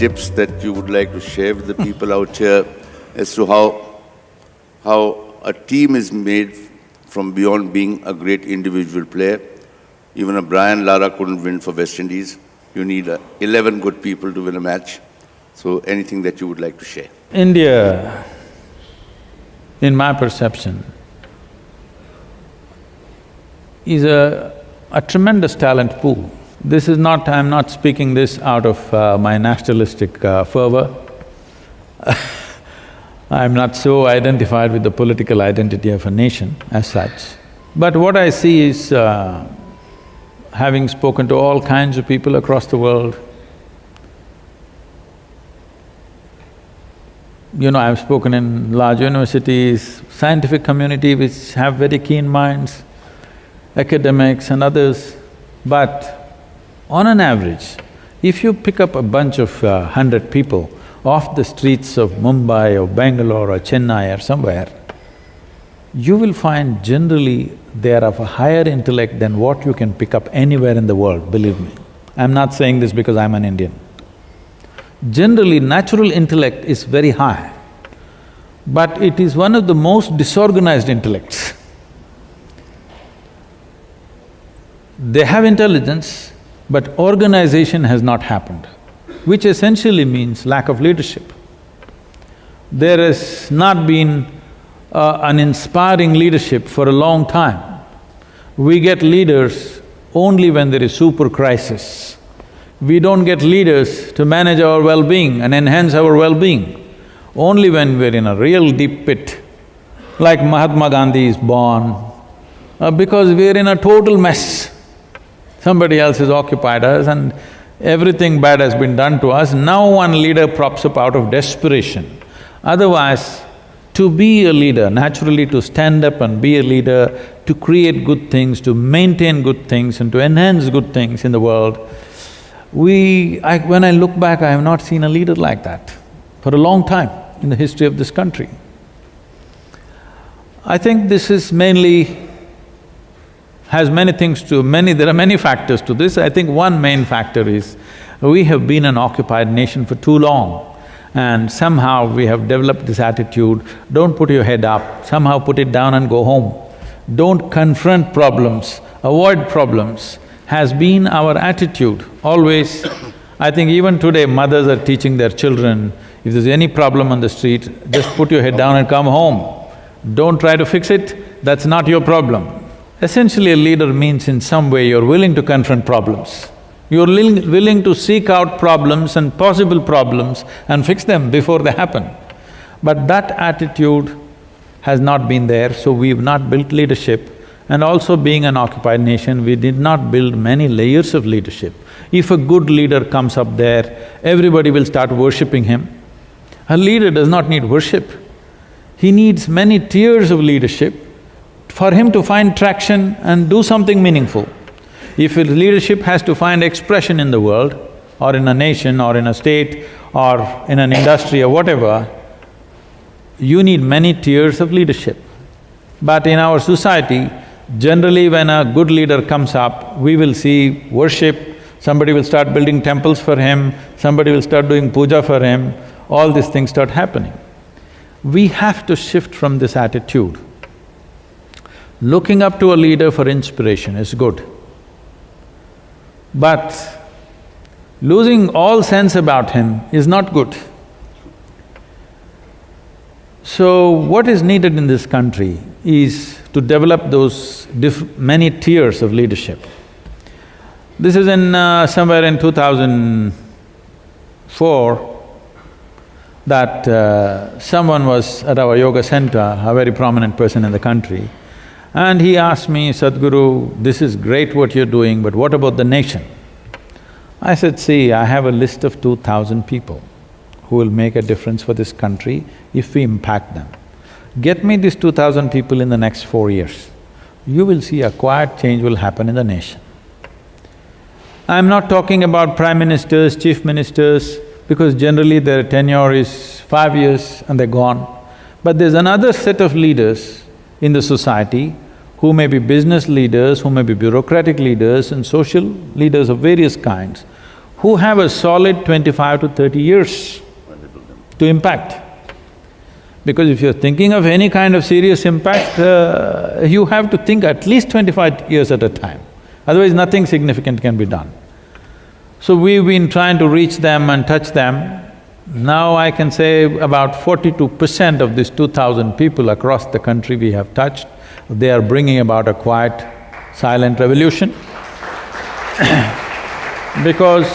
tips that you would like to share with the people out here as to how a team is made from beyond being a great individual player? Even a Brian Lara couldn't win for West Indies. You need 11 good people to win a match. So anything that you would like to share? India, in my perception, is a tremendous talent pool. This is not… I'm not speaking this out of my nationalistic fervor. I'm not so identified with the political identity of a nation as such. But what I see is, having spoken to all kinds of people across the world, I've spoken in large universities, scientific community which have very keen minds, academics and others, but on an average, if you pick up a bunch of 100 people off the streets of Mumbai or Bangalore or Chennai or somewhere, you will find generally they are of a higher intellect than what you can pick up anywhere in the world, believe me. I'm not saying this because I'm an Indian. Generally, natural intellect is very high, but it is one of the most disorganized intellects. They have intelligence, but organization has not happened, which essentially means lack of leadership. There has not been an inspiring leadership for a long time. We get leaders only when there is super crisis. We don't get leaders to manage our well-being and enhance our well-being. Only when we're in a real deep pit, like Mahatma Gandhi is born, because we're in a total mess. Somebody else has occupied us and everything bad has been done to us. Now one leader props up out of desperation. Otherwise, to be a leader, naturally to stand up and be a leader, to create good things, to maintain good things and to enhance good things in the world, when I look back, I have not seen a leader like that for a long time in the history of this country. I think this is mainly… has many things to… there are many factors to this. I think one main factor is we have been an occupied nation for too long and somehow we have developed this attitude, don't put your head up, somehow put it down and go home. Don't confront problems, avoid problems, has been our attitude always. I think even today mothers are teaching their children, if there's any problem on the street, just put your head down and come home. Don't try to fix it, that's not your problem. Essentially, a leader means in some way you're willing to confront problems. You're willing to seek out problems and possible problems and fix them before they happen. But that attitude has not been there, so we've not built leadership. And also being an occupied nation, we did not build many layers of leadership. If a good leader comes up there, everybody will start worshipping him. A leader does not need worship. He needs many tiers of leadership for him to find traction and do something meaningful. If his leadership has to find expression in the world, or in a nation, or in a state, or in an industry or whatever, you need many tiers of leadership. But in our society, generally when a good leader comes up, we will see worship, somebody will start building temples for him, somebody will start doing puja for him, all these things start happening. We have to shift from this attitude. Looking up to a leader for inspiration is good, but losing all sense about him is not good. So, what is needed in this country is to develop those many tiers of leadership. This is in… somewhere in 2004 that someone was at our yoga center, a very prominent person in the country, and he asked me, Sadhguru, this is great what you're doing, but what about the nation? I said, see, I have a list of 2,000 people who will make a difference for this country if we impact them. Get me these 2,000 people in the next 4 years. You will see a quiet change will happen in the nation. I'm not talking about prime ministers, chief ministers, because generally their tenure is 5 years and they're gone. But there's another set of leaders in the society who may be business leaders, who may be bureaucratic leaders and social leaders of various kinds, who have a solid 25 to 30 years to impact. Because if you're thinking of any kind of serious impact, you have to think at least 25 years at a time, otherwise nothing significant can be done. So we've been trying to reach them and touch them. Now I can say about 42% of these 2,000 people across the country we have touched, they are bringing about a quiet, silent revolution. Because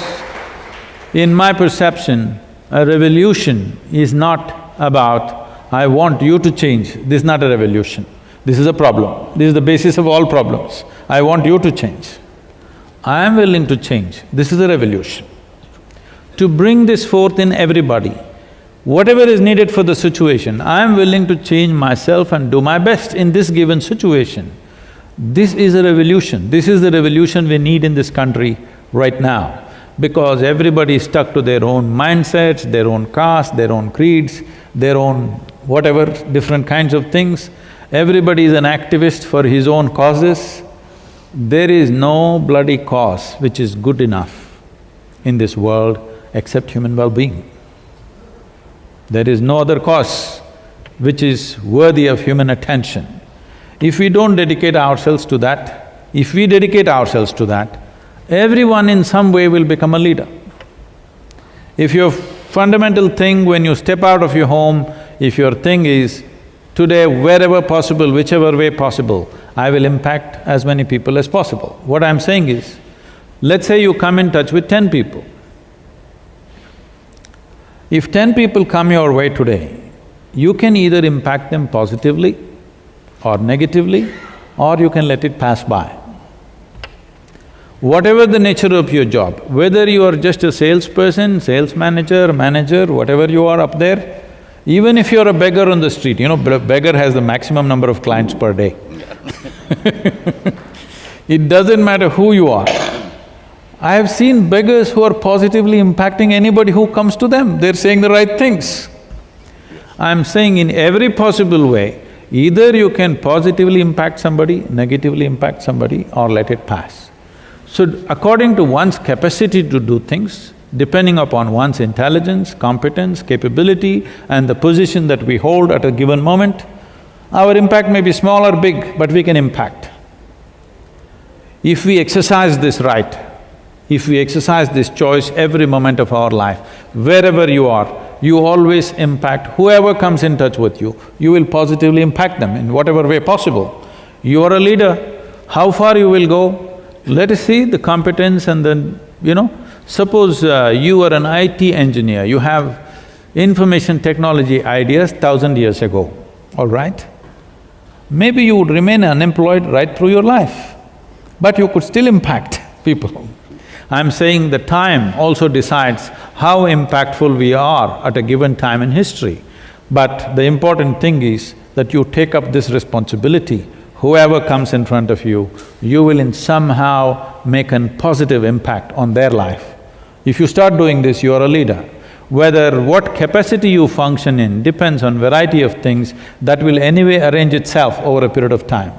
in my perception, a revolution is not about, I want you to change. This is not a revolution. This is a problem. This is the basis of all problems. I want you to change. I am willing to change. This is a revolution. To bring this forth in everybody, whatever is needed for the situation, I am willing to change myself and do my best in this given situation. This is a revolution. This is the revolution we need in this country right now, because everybody is stuck to their own mindsets, their own caste, their own creeds, their own whatever, different kinds of things. Everybody is an activist for his own causes. There is no bloody cause which is good enough in this world except human well-being. There is no other cause which is worthy of human attention. If we don't dedicate ourselves to that, if we dedicate ourselves to that, everyone in some way will become a leader. If your fundamental thing when you step out of your home, if your thing is, today wherever possible, whichever way possible, I will impact as many people as possible. What I'm saying is, let's say you come in touch with 10 people. If 10 people come your way today, you can either impact them positively or negatively, or you can let it pass by. Whatever the nature of your job, whether you are just a salesperson, sales manager, whatever you are up there, even if you're a beggar on the street, you know, beggar has the maximum number of clients per day. It doesn't matter who you are. I have seen beggars who are positively impacting anybody who comes to them, they're saying the right things. I'm saying in every possible way, either you can positively impact somebody, negatively impact somebody, or let it pass. So according to one's capacity to do things, depending upon one's intelligence, competence, capability and the position that we hold at a given moment, our impact may be small or big, but we can impact. If we exercise this right, if we exercise this choice every moment of our life, wherever you are, you always impact whoever comes in touch with you, you will positively impact them in whatever way possible. You are a leader, how far you will go, let us see the competence and then, suppose you are an IT engineer, you have information technology ideas 1,000 years ago, all right? Maybe you would remain unemployed right through your life, but you could still impact people. I'm saying the time also decides how impactful we are at a given time in history. But the important thing is that you take up this responsibility. Whoever comes in front of you, you will in somehow make a positive impact on their life. If you start doing this, you are a leader. Whether what capacity you function in depends on variety of things that will anyway arrange itself over a period of time.